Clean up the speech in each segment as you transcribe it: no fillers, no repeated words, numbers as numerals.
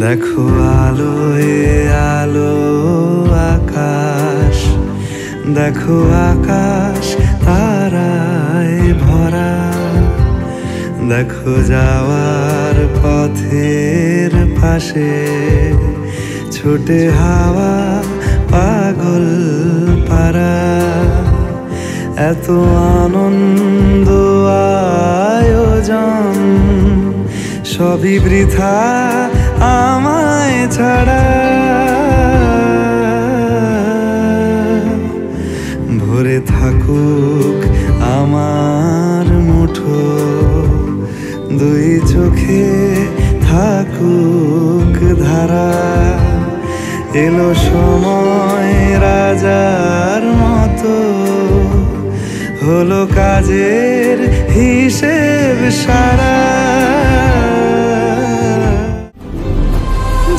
দেখো আলোয় আলো আকাশ, দেখো আকাশ তারায় ভরা, দেখো যাওয়ার পথের পাশে ছুটে হাওয়া পাগল পারা। এত আনন্দ আয়োজন সবই বৃথা আমায় ছাড়া। ভরে থাকুক আমার মুঠো, দুই চোখে থাকুক ধারা। এলো সময় রাজার মতো, হলো কাজের হিসেব সারা।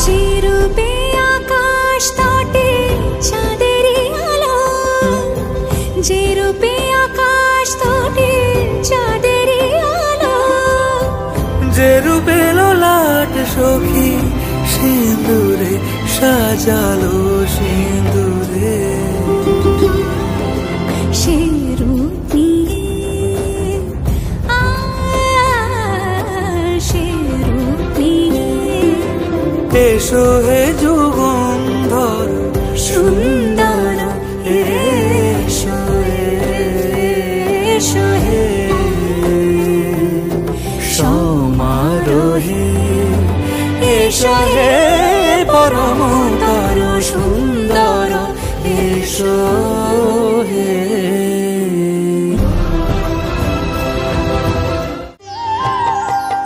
যে রূপে আকাশ তটে চাঁদেরই আলো, যে রূপে আকাশ তটে চাঁদেরই আলো, যে রূপে ললাট সখী সিঁদুরে সাজালো সিঁদুরে। সে রূপ নিয়ে সে রূপ নিয়ে এসো হে যুগন্ধর সুন্দর, এসো এসো হে সমারোহে। এসো হে পরমতর সুন্দর, এসো হে।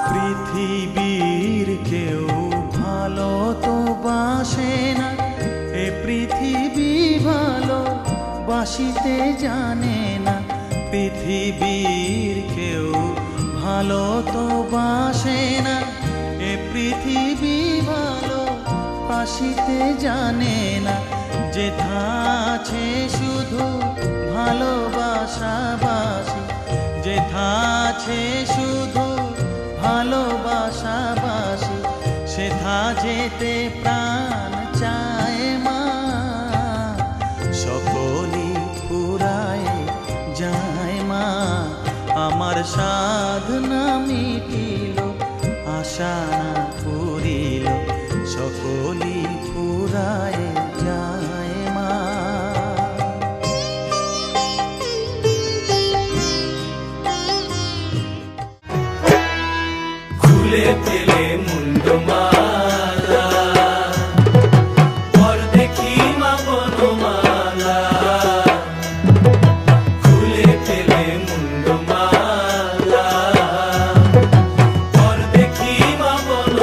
পৃথিবীর কেউ ভালো তো বাসে না, এ পৃথিবী ভালো বাসিতে জানে না। পৃথিবীর কেউ ভালো তো বাসে না, এ পৃথিবী ভালো বাসিতে জানে না। যেথা আছে শুধু ভালোবাসাবাসি, যেথা আছে শুধু ভালোবাসাবাসি, সেথা যেতে প্রাণ চায় মা। সকলই ফুরায় যায় মা, আমার সাধনা মিটিল আশা না পুরিল, সকলই ফুরায় যায় মা। খুলে ফেলে মুন্ডমালা, পর দেখি মা বনমালা। খুলে ফেলে মুন্ডমালা, পর দেখি মা বনমালা।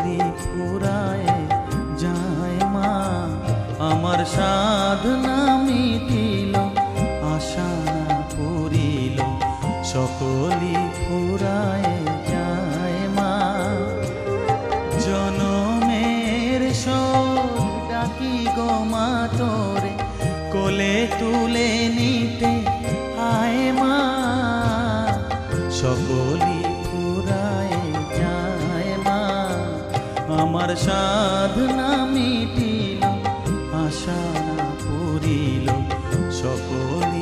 সকলি ফুরায় যায় মা আমার সাধনা মিটিল আশা না পুরিল সকলি ফুরায় যায় মা জনমের শোক ডাকি গো মা তোরে কোলে তুলে নিতে আয় মা সকলি ফুরায় যায় মা আমার সাধনা মিটিল আশা না পুরিল সকলি